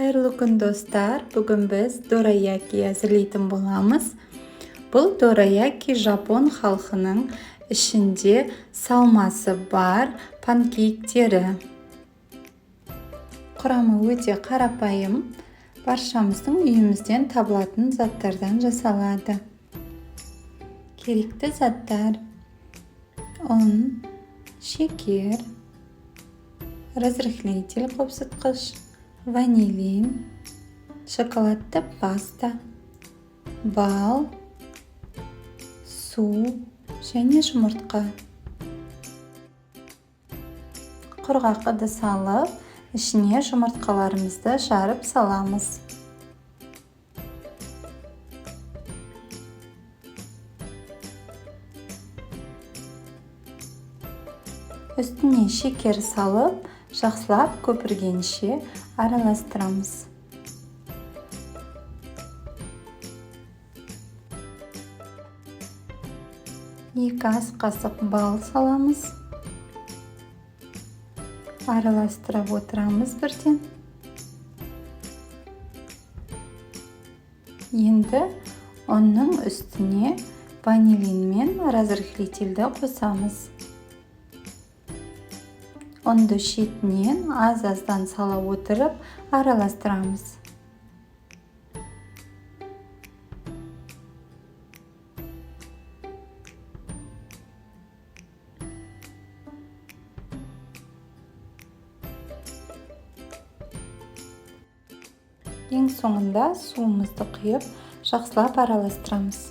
Қайырлы күн достар. Бүгін біз дораяки әзірлейтін боламыз. Бұл дораяки жапон халқының ішінде салмасы бар панкейктері. Құрамы өте қарапайым, баршамыздың үйімізден табылатын заттардан жасалады. Керекті заттар: ұн, шекер, разрыхлитель қопсытқыш, ванилин, шоколадты паста, бал, су және жұмыртқа. Құрғақ ыдыс алып, ішіне жұмыртқаларымызды жарып саламыз. Үстіне шекер салып, жақсылап көпіргенше араластырамыз. Екі ас қасық бал саламыз. Араластырып отырамыз бірден. Енді оның үстіне ванилин мен разрыхлительді қосамыз. Ұнды шетінен аз-аздан сала отырып араластырамыз. Ең соңында суымызды құйып, жақсылап араластырамыз.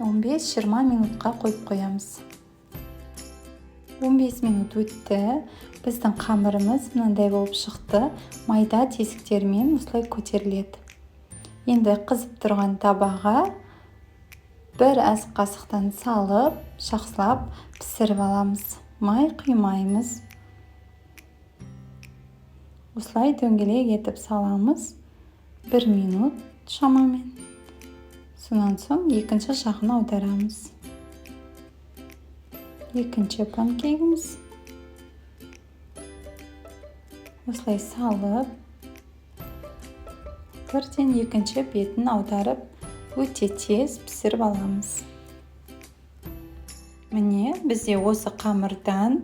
Он 15-20 минутқа қойып қоямыз. 15 минут өтті. Біздің қамырымыз мынандай болып шықты. Майда тесіктермен осылай көтеріледі. Енді қызып тұрған табаға бір ас қасықтан салып, жақсылап пісіріп аламыз. Май құймаймыз. Осылай дөңгелек етіп саламыз. 1 минут шамамен. Сонан соң екінші жағын аударамыз. Екінші панкейкіміз. Осылай салып, бірден екінші бетін аударып, өте тез пісіріп аламыз. Міне, бізде осы қамырдан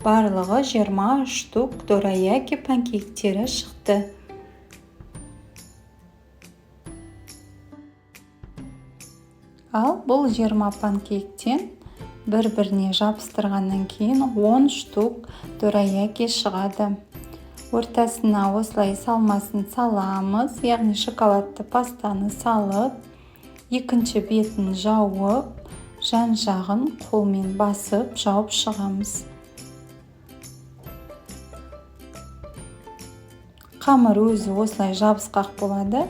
барлығы 20 штук дораяки панкейктері шықты. Ал бұл 20 панкейктен бір-біріне жабыстырғаннан кейін 10 штук дораяки шығады. Ортасына осылай салмасын саламыз, яғни шоколадты пастаны салып, екінші бетін жауып, жан-жағын қолмен басып жауып шығамыз. Қамыр өзі осылай жабысқақ болады.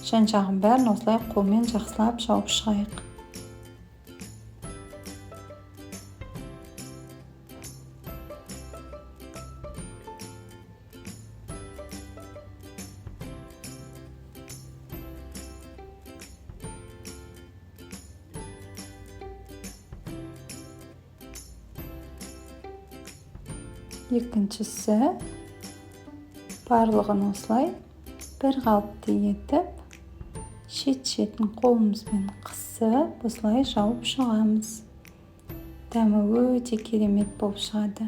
Жан-жағын бәрін осылай қолмен жақсылап жауып шығайық. Екіншісі барлығын осылай бір қалыпты етіп, шет-шетін қолымызбен қысып, осылай жауып шығамыз. Дәмі өте керемет болып шығады.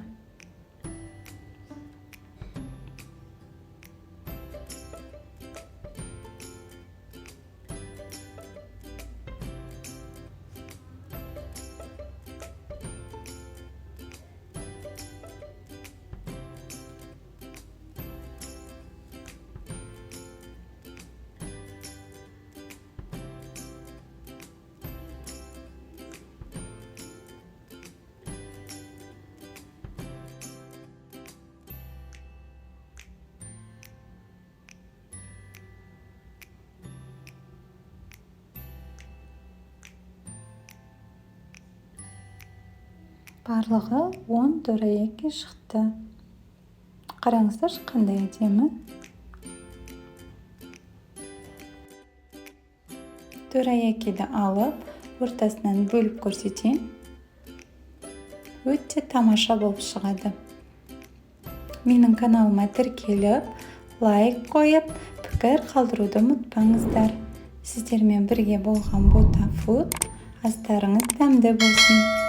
Барлығы 10 дораяки шықты. Қараңыздар, қандай әдемі. Дораякиді алып, ортасынан бөліп көрсетейін. Өте тамаша болып шығады. Менің каналыма тіркеліп, лайк қойып, пікір қалдыруды ұмытпаңыздар. Сіздермен бірге болған Ботафуд. Астарыңыз дәмді болсын.